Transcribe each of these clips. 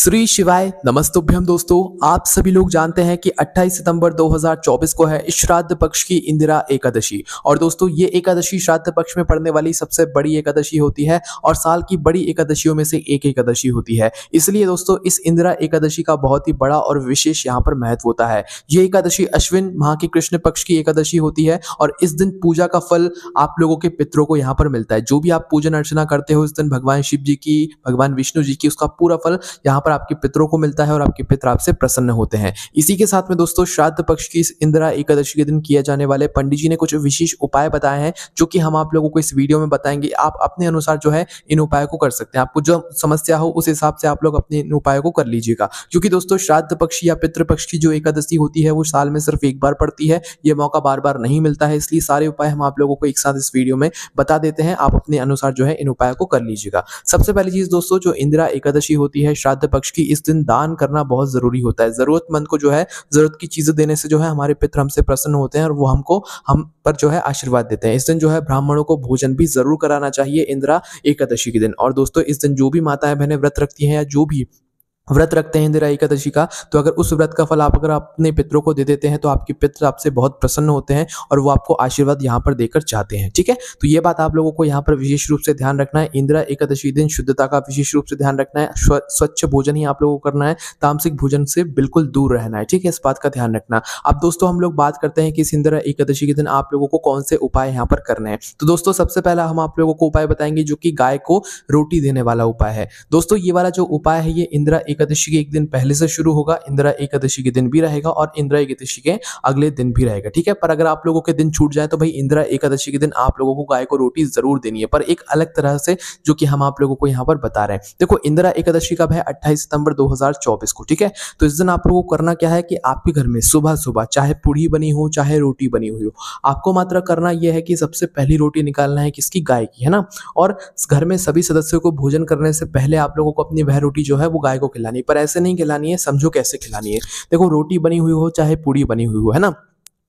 श्री शिवाय नमस्तुभ्यम। दोस्तों, आप सभी लोग जानते हैं कि 28 सितंबर 2024 को है श्राद्ध पक्ष की इंदिरा एकादशी। और दोस्तों, ये एकादशी श्राद्ध पक्ष में पड़ने वाली सबसे बड़ी एकादशी होती है और साल की बड़ी एकादशियों में से एक एकादशी होती है। इसलिए दोस्तों, इस इंदिरा एकादशी का बहुत ही बड़ा और विशेष यहाँ पर महत्व होता है। ये एकादशी अश्विन माह की कृष्ण पक्ष की एकादशी होती है और इस दिन पूजा का फल आप लोगों के पितरों को यहाँ पर मिलता है। जो भी आप पूजन अर्चना करते हो इस दिन भगवान शिव जी की, भगवान विष्णु जी की, उसका पूरा फल यहाँ पर आपके पितरों को मिलता है और आपके पितर आपसे प्रसन्न होते हैं। इसी के साथ में दोस्तों, श्राद्ध पक्ष की इस इंदिरा एकादशी के दिन किए जाने वाले पंडित जी ने कुछ विशेष उपाय बताए हैं, जो कि हम आप लोगों को इस वीडियो में बताएंगे। आप अपने अनुसार जो है इन उपायों को कर सकते हैं। आपको जो समस्या हो उस हिसाब से आप लोग अपने इन उपायों को कर लीजिएगा, क्योंकि दोस्तों श्राद्ध पक्ष या पितृ पक्ष की जो एकादशी होती है वो साल में सिर्फ एक बार पड़ती है। ये मौका बार बार नहीं मिलता है, इसलिए सारे उपाय हम आप लोगों को एक साथ इस वीडियो में बता देते हैं। आप अपने अनुसार जो है इन उपायों को कर लीजिएगा। सबसे पहली चीज दोस्तों, जो इंदिरा एकादशी होती है श्राद्ध पक्ष की, इस दिन दान करना बहुत जरूरी होता है। जरूरतमंद को जो है जरूरत की चीजें देने से जो है हमारे पितर हमसे प्रसन्न होते हैं और वो हम पर जो है आशीर्वाद देते हैं। इस दिन जो है ब्राह्मणों को भोजन भी जरूर कराना चाहिए इंदिरा एकादशी के दिन। और दोस्तों, इस दिन जो भी माताएं बहनें व्रत रखती हैं या जो भी व्रत रखते हैं इंदिरा एकादशी का, तो अगर उस व्रत का फल आप अगर अपने पितरों को दे देते हैं तो आपके पितर आपसे बहुत प्रसन्न होते हैं और वो आपको आशीर्वाद यहाँ पर देकर जाते हैं। ठीक है, तो ये बात आप लोगों को यहाँ पर विशेष रूप से ध्यान रखना है। इंदिरा एकादशी दिन शुद्धता का विशेष रूप से ध्यान रखना है। स्वच्छ भोजन ही आप लोगों को करना है, तामसिक भोजन से बिल्कुल दूर रहना है। ठीक है, इस बात का ध्यान रखना। अब दोस्तों, हम लोग बात करते हैं कि इस इंदिरा एकादशी के दिन आप लोगों को कौन से उपाय यहाँ पर करने हैं। तो दोस्तों, सबसे पहला हम आप लोगों को उपाय बताएंगे जो कि गाय को रोटी देने वाला उपाय है। दोस्तों, ये वाला जो उपाय है ये इंदिरा एकादशी के एक दिन पहले से शुरू होगा, इंदिरा एकादशी के दिन भी रहेगा और इंदिरा एकादशी के अगले दिन भी रहेगा। ठीक है, पर अगर आप लोगों के दिन छूट जाए तो भाई इंदिरा एकादशी के दिन आप लोगों को गाय को रोटी जरूर देनी है, पर एक अलग तरह से, जो कि हम आप लोगों को यहाँ पर बता रहे हैं। देखो, इंदिरा एकादशी कब है? 28 सितंबर 2024 को। ठीक है, तो इस दिन आप लोगों को करना क्या है कि आपके घर में सुबह सुबह चाहे पूड़ी बनी हो चाहे रोटी बनी हुई हो, आपको मात्र करना यह है कि सबसे पहली रोटी निकालना है किसकी? गाय की, है ना। और घर में सभी सदस्यों को भोजन करने से पहले आप लोगों को अपनी वह रोटी जो है वो गाय को खिलानी है, पर ऐसे नहीं खिलानी है। समझो कैसे खिलानी है। देखो, रोटी बनी हुई हो चाहे पूड़ी बनी हुई हो, है ना।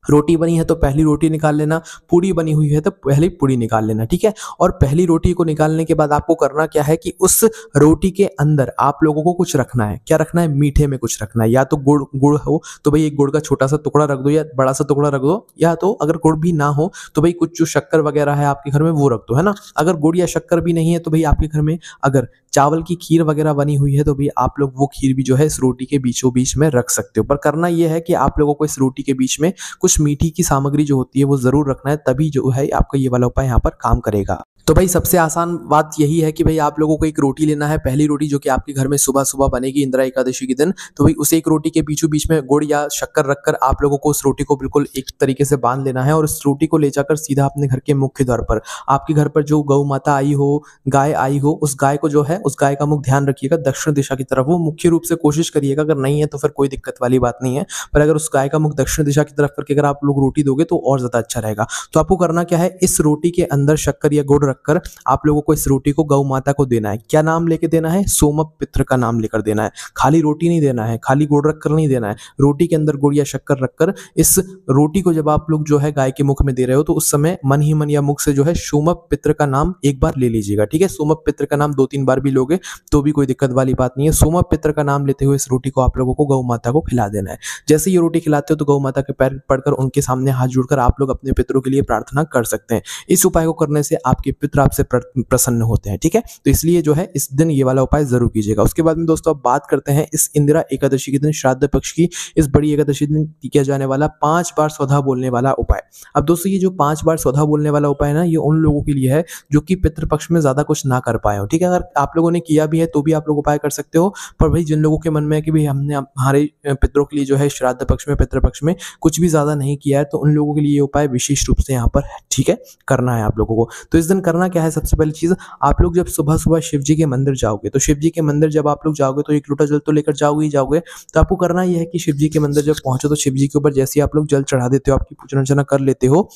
रोटी बनी है तो पहली रोटी निकाल लेना, पूड़ी बनी हुई है तो पहली पूड़ी निकाल लेना। ठीक है, और पहली रोटी को निकालने के बाद आपको करना क्या है कि उस रोटी के अंदर आप लोगों को कुछ रखना है। क्या रखना है? मीठे में कुछ रखना है। या तो गुड़ हो तो भाई एक गुड़ का छोटा सा टुकड़ा रख दो या बड़ा सा टुकड़ा रख दो, या तो अगर गुड़ भी ना हो तो भाई कुछ जो शक्कर वगैरह है आपके घर में वो रख दो, है ना। अगर गुड़ या शक्कर भी नहीं है तो भाई आपके घर में अगर चावल की खीर वगैरह बनी हुई है तो भाई आप लोग वो खीर भी जो है इस रोटी के बीचों बीच में रख सकते हो। पर करना यह है कि आप लोगों को इस रोटी के बीच में कुछ मीठी की सामग्री जो होती है वो जरूर रखना है, तभी जो है आपका ये वाला उपाय यहाँ पर काम करेगा। तो भाई सबसे आसान बात यही है कि भाई आप लोगों को एक रोटी लेना है, पहली रोटी जो कि आपके घर में सुबह सुबह बनेगी इंदिरा एकादशी के दिन। तो भाई उस एक रोटी के बीचों बीच में गुड़ या शक्कर रखकर आप लोगों को उस रोटी को बिल्कुल एक तरीके से बांध लेना है और उस रोटी को ले जाकर सीधा अपने घर के मुख्य द्वार पर, आपके घर पर जो गौ माता आई हो, गाय आई हो, उस गाय को जो है उस गाय का मुख ध्यान रखिएगा दक्षिण दिशा की तरफ। वो मुख्य रूप से कोशिश करिएगा, अगर नहीं है तो फिर कोई दिक्कत वाली बात नहीं है, पर अगर उस गाय का मुख दक्षिण दिशा की तरफ करके अगर आप लोग रोटी दोगे तो और ज्यादा अच्छा रहेगा। तो आपको करना क्या है, इस रोटी के अंदर शक्कर या गुड़ रखकर आप लोगों को इस रोटी को गौ माता को देना है। क्या नाम लेके देना है? सोमप पित्र का नाम लेकर देना है। खाली रोटी नहीं देना है, खाली गुड़ रखकर नहीं देना है। रोटी के अंदर गुड़ या शक्कर रखकर इस रोटी को जब आप लोग जो है गाय के मुख में दे रहे हो तो उस समय मन ही मन या मुख से जो है सोमप पित्र का नाम एक बार ले लीजिएगा। ठीक है, सोमप पित्र का नाम 2-3 बार भी लोगे तो भी कोई दिक्कत वाली बात नहीं है। सोमप पित्र का नाम लेते हुए इस रोटी को आप लोगों को गौ माता को खिला देना है। जैसे ये रोटी खिलाते हो तो गौ माता के पैर पड़कर उनके सामने हाथ जोड़कर आप लोग अपने पितरों के लिए प्रार्थना कर सकते हैं। इस उपाय को करने से आपके पितर आपसे प्रसन्न होते हैं। ठीक है, तो इसलिए जो है इस दिन ये वाला उपाय जरूर कीजिएगा। उसके बाद में दोस्तों अब बात करते हैं इस इंदिरा एकादशी के दिन श्राद्ध पक्ष की इस बड़ी एकादशी दिन किया जाने वाला 5 बार स्वधा बोलने वाला उपाय। अब दोस्तों, ये जो 5 बार स्वधा बोलने वाला उपाय है ना, ये उन लोगों के लिए है जो कि पितृपक्ष में ज्यादा कुछ ना कर पाए हो। ठीक है, अगर आप लोगों ने किया भी है तो भी आप लोग उपाय कर सकते हो, पर भाई जिन लोगों के मन में है कि भाई हमने हमारे पितरों के लिए जो है श्राद्ध पक्ष में पितृपक्ष में कुछ भी ज्यादा नहीं किया है, तो उन लोगों के लिए ये उपाय विशेष रूप से यहाँ पर ठीक है करना है आप लोगों को। तो इस दिन करना क्या है, सबसे पहली चीज, आप लोग जब सुबह सुबह शिव जी के मंदिर जाओगे तो शिव जी के मंदिर जब आप लोग जाओगे तो एक लोटा जल तो लेकर जाओगे ही जाओगे। तो आपको करना यह है कि शिव जी के मंदिर जब पहुंचो तो शिव जी के ऊपर जैसे ही आप लोग जल चढ़ा देते हो, आपकी पूजा अर्चना कर लेते हो,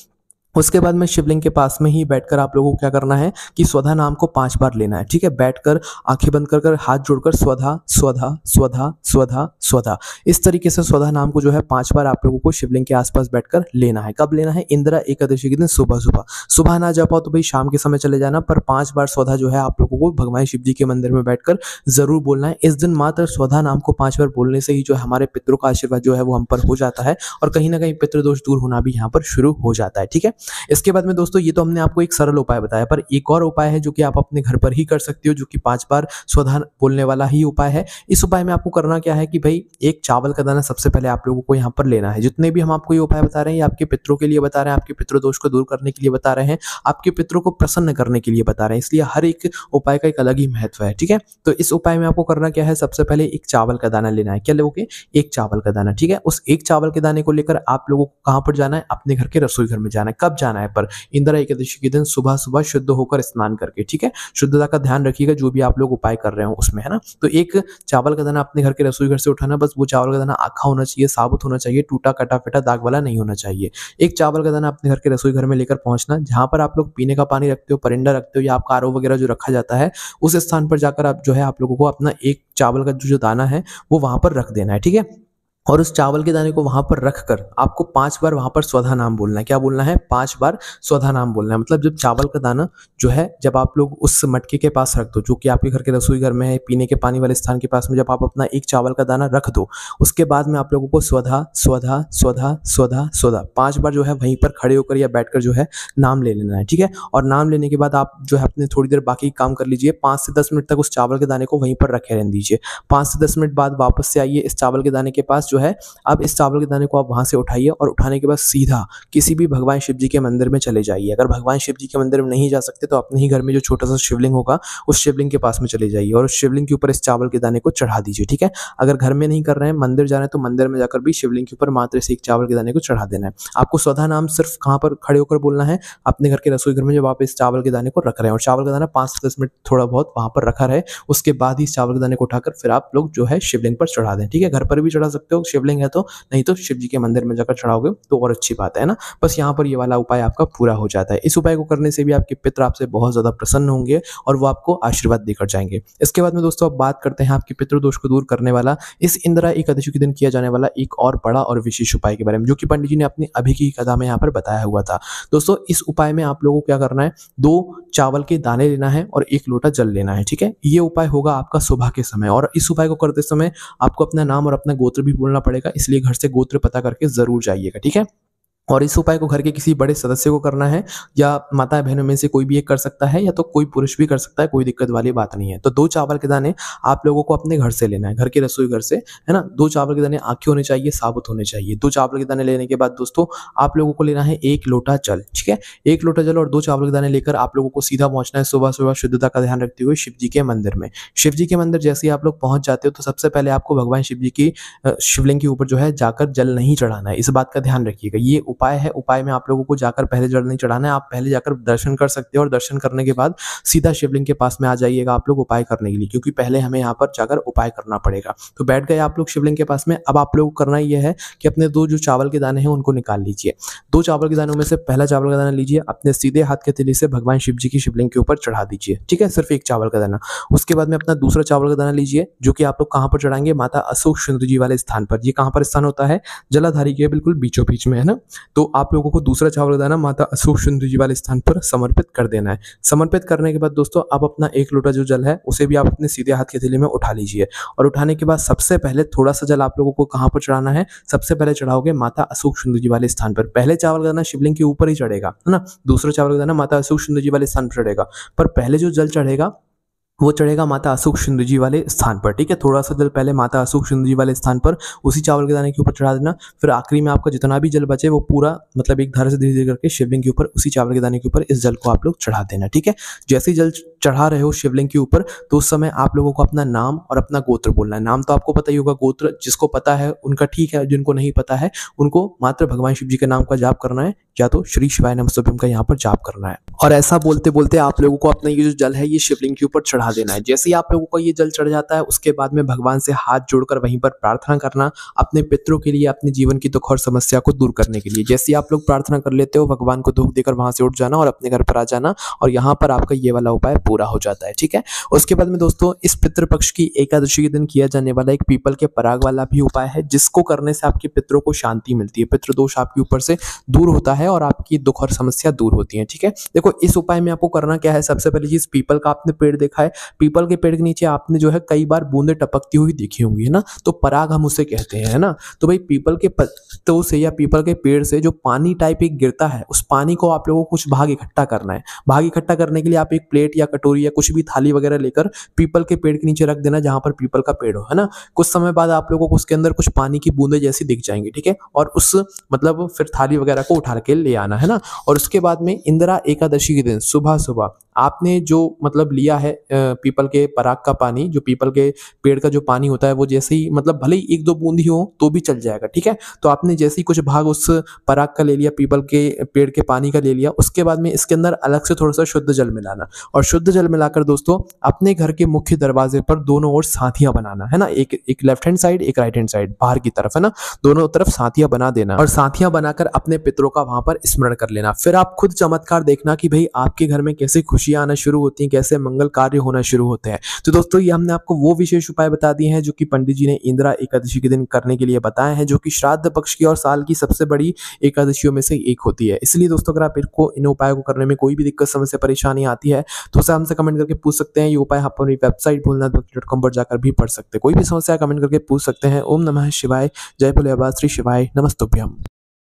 उसके बाद में शिवलिंग के पास में ही बैठकर आप लोगों को क्या करना है कि स्वधा नाम को 5 बार लेना है। ठीक है, बैठकर आंखें बंद कर हाथ जोड़कर स्वधा स्वधा स्वधा स्वधा स्वधा, इस तरीके से स्वधा नाम को जो है 5 बार आप लोगों को शिवलिंग के आसपास बैठकर लेना है। कब लेना है? इंदिरा एकादशी के दिन सुबह सुबह। सुबह ना जा पाओ तो भाई शाम के समय चले जाना, पर 5 बार स्वधा जो है आप लोगों को भगवान शिव जी के मंदिर में बैठकर जरूर बोलना है। इस दिन मात्र स्वधा नाम को 5 बार बोलने से ही जो हमारे पितरों का आशीर्वाद जो है वो हम पर हो जाता है, और कहीं ना कहीं पितृदोष दूर होना भी यहाँ पर शुरू हो जाता है। ठीक है, इसके बाद में दोस्तों ये तो हमने आपको एक सरल उपाय बताया, पर एक और उपाय है जो कि आप अपने घर पर ही कर सकते हो, जो कि 5 बार स्वधा बोलने वाला ही उपाय है। इस उपाय में आपको करना क्या है कि भाई एक चावल का दाना सबसे पहले आप लोगों को यहाँ पर लेना है। जितने भी हम आपको ये उपाय बता रहे हैं, ये आपके पितरों के लिए बता रहे हैं, आपके पितृदोष को दूर करने के लिए बता रहे हैं, आपके पितरों को प्रसन्न करने के लिए बता रहे हैं, इसलिए हर एक उपाय का एक अलग ही महत्व है। ठीक है, तो इस उपाय में आपको करना क्या है, सबसे पहले एक चावल का दाना लेना है। क्या लोगे? एक चावल का दाना। ठीक है, उस एक चावल के दाने को लेकर आप लोगों को कहाँ पर जाना है? अपने घर के रसोई घर में जाना है। कब जाना है? पर इंदिरा एकादशी के दिन सुबह सुबह शुद्ध होकर स्नान करके। ठीक है, शुद्धता का ध्यान रखिएगा जो भी आप लोग उपाय कर रहे हो उसमें, है ना। तो एक चावल का दाना अपने घर के रसोई घर से उठाना, बस वो चावल का दाना आखा होना चाहिए, साबुत होना चाहिए, टूटा कटा फेटा दाग वाला नहीं होना चाहिए। एक चावल का दाना अपने घर के रसोई घर में लेकर पहुंचना, जहां पर आप लोग पीने का पानी रखते हो, परिंदा रखते हो, या आपका आरओ वगैरह जो रखा जाता है, उस स्थान पर जाकर आप जो है आप लोगों को अपना एक चावल का जो दाना है वो वहां पर रख देना है। ठीक है, और उस चावल के दाने को वहां पर रखकर आपको 5 बार वहां पर स्वधा नाम बोलना है। क्या बोलना है? 5 बार स्वधा नाम बोलना है। मतलब जब चावल का दाना जो है, जब आप लोग उस मटके के पास रख दो जो कि आपके घर के रसोई घर में है, पीने के पानी वाले स्थान के पास में, जब आप अपना एक चावल का दाना रख दो, उसके बाद में आप लोगों को स्वधा स्वधा स्वधा स्वधा स्वधा 5 बार जो है वहीं पर खड़े होकर या बैठकर जो है नाम ले लेना है। ठीक है, और नाम लेने के बाद आप जो है अपने थोड़ी देर बाकी काम कर लीजिए। 5 से 10 मिनट तक उस चावल के दाने को वहीं पर रखे रहने दीजिए। 5 से 10 मिनट बाद वापस से आइए इस चावल के दाने के पास जो है। अब इस चावल के दाने को आप वहां से उठाइए, और उठाने के बाद सीधा किसी भी भगवान शिव जी के मंदिर में चले जाइए। अगर भगवान शिव जी के मंदिर में नहीं जा सकते तो अपने ही घर में जो छोटा सा शिवलिंग होगा उस शिवलिंग के पास में चले जाइए, और उस शिवलिंग के ऊपर इस चावल के दाने को चढ़ा दीजिए। ठीक है, अगर घर में नहीं कर रहे हैं, मंदिर जा रहे हैं, तो मंदिर में जाकर भी शिवलिंग के ऊपर मात्र से एक चावल के दाने को चढ़ा देना है। आपको स्वधा नाम सिर्फ कहां पर खड़े होकर बोलना है? अपने घर के रसोई घर में, जब आप इस चावल के दाने को रख रहे हैं, और चावल का दाना 5 से 10 मिनट थोड़ा बहुत वहां पर रखा रहे। उसके बाद ही इस चावल के दाने को उठाकर फिर आप लोग जो है शिवलिंग पर चढ़ा दें। ठीक है, घर पर भी चढ़ा सकते हो शिवलिंग है तो, नहीं तो शिव जी के मंदिर में जाकर चढ़ाओगे तो और अच्छी बात है ना। बस यहाँ पर ये वाला उपाय आपका पूरा हो जाता है। इस उपाय को करने से भी आपके पितर आपसे बहुत ज्यादा प्रसन्न होंगे और वो आपको आशीर्वाद देकर जाएंगे। इसके बाद में दोस्तों अब बात करते हैं आपके पितृदोष को दूर करने वाला इस इंदिरा एकादशी के दिन किया जाने वाला एक और बड़ा और विशेष उपाय के बारे में, जो कि पंडित जी ने अपनी अभी की कथा में यहाँ पर बताया हुआ था। दोस्तों इस उपाय में आप लोगों को क्या करना है, 2 चावल के दाने लेना है और 1 लोटा जल लेना है। ठीक है, ये उपाय होगा आपका सुबह के समय, और इस उपाय को करते समय आपको अपना नाम और अपना गोत्र भी बोलना पड़ेगा, इसलिए घर से गोत्र पता करके जरूर जाइएगा। ठीक है, और इस उपाय को घर के किसी बड़े सदस्य को करना है, या माता बहनों में से कोई भी एक कर सकता है, या तो कोई पुरुष भी कर सकता है, कोई दिक्कत वाली बात नहीं है। तो 2 चावल के दाने आप लोगों को अपने घर से लेना है, घर के रसोई घर से, है ना। 2 चावल के दाने आखे होने चाहिए, साबुत होने चाहिए। 2 चावल के दाने लेने के बाद दोस्तों आप लोगों को लेना है 1 लोटा जल। ठीक है, 1 लोटा जल और 2 चावल के दाने लेकर आप लोगों को सीधा पहुंचना है सुबह सुबह शुद्धता का ध्यान रखते हुए शिव जी के मंदिर में। शिव जी के मंदिर जैसे ही आप लोग पहुंच जाते हो तो सबसे पहले आपको भगवान शिव जी की शिवलिंग के ऊपर जो है जाकर जल नहीं चढ़ाना है। इस बात का ध्यान रखिएगा, ये उपाय है। उपाय में आप लोगों को जाकर पहले जल नहीं चढ़ाना है, आप पहले जाकर दर्शन कर सकते हो, और दर्शन करने के बाद सीधा शिवलिंग के पास में आ जाइएगा आप लोग उपाय करने के लिए, क्योंकि पहले हमें यहाँ पर जाकर उपाय करना पड़ेगा। तो बैठ गए आप लोग शिवलिंग के पास में। अब आप लोगों को करना यह है कि अपने 2 जो चावल के दाने हैं उनको निकाल लीजिए। 2 चावल के दानों में से पहला चावल का दाना लीजिए, अपने सीधे हाथ के हथेली से भगवान शिव जी की शिवलिंग के ऊपर चढ़ा दीजिए। ठीक है, सिर्फ 1 चावल का दाना। उसके बाद में अपना दूसरा चावल का दाना लीजिए, जो कि आप लोग कहाँ पर चढ़ाएंगे? माता अशोक सुंदरी जी वाले स्थान पर। ये कहाँ पर स्थान होता है? जलाधारी के बिल्कुल बीचों बीच में, है ना। तो आप लोगों को दूसरा चावल का दाना माता अशोक सुंदरी जी वाले स्थान पर समर्पित कर देना है। समर्पित करने के बाद दोस्तों आप अपना 1 लोटा जो जल है उसे भी आप अपने सीधे हाथ की हथेली में उठा लीजिए, और उठाने के बाद सबसे पहले थोड़ा सा जल आप लोगों को कहां पर चढ़ाना है? सबसे पहले चढ़ाओगे माता अशोक सुंदरी जी वाले स्थान पर। पहले चावल का दाना शिवलिंग के ऊपर ही चढ़ेगा, है ना। दूसरा चावल का दाना माता अशोक सुंदरी जी वाले स्थान पर चढ़ेगा, पर पहले जो जल चढ़ेगा वो चढ़ेगा माता अशोक सुंदर जी वाले स्थान पर। ठीक है, थोड़ा सा जल पहले माता अशोक सुंदर जी वाले स्थान पर उसी चावल के दाने के ऊपर चढ़ा देना। फिर आखिरी में आपका जितना भी जल बचे वो पूरा मतलब एक धारा से धीरे धीरे करके शिवलिंग के ऊपर उसी चावल के दाने के ऊपर इस जल को आप लोग चढ़ा देना। ठीक है, जैसे ही जल चढ़ा रहे हो शिवलिंग के ऊपर, तो उस समय आप लोगों को अपना नाम और अपना गोत्र बोलना है। नाम तो आपको पता ही होगा, गोत्र जिसको पता है उनका ठीक है, जिनको नहीं पता है उनको मात्र भगवान शिव जी के नाम का जाप करना है, या तो श्री शिवाय नमस्तुभ्यम का यहाँ पर जाप करना है। और ऐसा बोलते बोलते आप लोगों को अपना ये जो जल है ये शिवलिंग के ऊपर चढ़ा देना है। जैसे ही आप लोगों को ये जल चढ़ जाता है, उसके बाद में भगवान से हाथ जोड़कर वहीं पर प्रार्थना करना, अपने पितरों के लिए, अपने जीवन की दुख और समस्या को दूर करने के लिए। जैसे ही आप लोग प्रार्थना कर लेते हो, भगवान को धूप देकर वहां से उठ जाना और अपने घर पर आ जाना, और यहाँ पर आपका ये वाला उपाय पूरा हो जाता है। ठीक है। उसके बाद में दोस्तों, इस पितृपक्ष की एकादशी के दिन किया जाने वाला एक पीपल के पराग वाला भी उपाय है, जिसको करने से आपके पितरों को शांति मिलती है, पितृदोष आपके ऊपर से दूर होता है और आपकी दुख और समस्या दूर होती है। ठीक है। देखो, इस उपाय में आपको करना क्या है, सबसे पहली चीज, पीपल का आपने पेड़ देखा है, पीपल के पेड़ के नीचे आपने जो है कई बार बूंदे टपकती हुई देखी होंगी, है ना, तो पराग हम उसे कहते हैं, है ना। तो भाई पीपल के पत्तों से या पीपल के पेड़ से जो पानी टाइप एक गिरता है, उस पानी को आप लोगों को कुछ भाग इकट्ठा करना है। भाग इकट्ठा करने के लिए आप एक प्लेट या कटोरी या कुछ भी थाली वगैरह लेकर पीपल के पेड़ के नीचे रख देना, जहां पर पीपल का पेड़ हो, है ना। कुछ समय बाद आप लोगों को उसके अंदर कुछ पानी की बूंदे जैसी दिख जाएंगी। ठीक है। और उस मतलब फिर थाली वगैरह को उठा के ले आना, है ना। और उसके बाद में इंदिरा एकादशी के दिन सुबह सुबह आपने जो मतलब लिया है पीपल के पराग का पानी, जो पीपल के पेड़ का जो पानी होता है, वो जैसे ही मतलब भले ही एक दो बूंद ही हो तो भी चल जाएगा। ठीक है। तो आपने जैसे ही कुछ भाग उस पराग का ले लिया, पीपल के पेड़ के पानी का ले लिया, उसके बाद में इसके अंदर अलग से थोड़ा सा शुद्ध जल मिलाना, और शुद्ध जल मिलाकर दोस्तों अपने घर के मुख्य दरवाजे पर दोनों ओर साथियां बनाना, है ना। एक लेफ्ट हैंड साइड, एक राइट हैंड साइड, बाहर की तरफ, है ना, दोनों तरफ साथियां बना देना, और साथियां बनाकर अपने पितरों का वहां पर स्मरण कर लेना। फिर आप खुद चमत्कार देखना कि भाई आपके घर में कैसे खुशियां आना शुरू होती हैं, कैसे मंगल कार्य होना शुरू होते हैं। तो दोस्तों, ये हमने आपको वो विशेष उपाय बता दिए हैं जो कि पंडित जी ने इंदिरा एकादशी के दिन करने के लिए बताए हैं, जो कि श्राद्ध पक्ष की और साल की सबसे बड़ी एकादशियों में से एक होती है। इसलिए दोस्तों, अगर आप इनको इन उपायों को करने में कोई भी दिक्कत, समस्या, परेशानी आती है तो उसे हमसे कमेंट करके पूछ सकते हैं। ये उपाय आप अपनी वेबसाइट भोलेनाथभक्ति.com पर जाकर भी पढ़ सकते हैं। कोई भी समस्या कमेंट करके पूछ सकते हैं। ओम नमः शिवाय, जय भोले बाबा, श्री शिवाय नमस्तुभ्यम।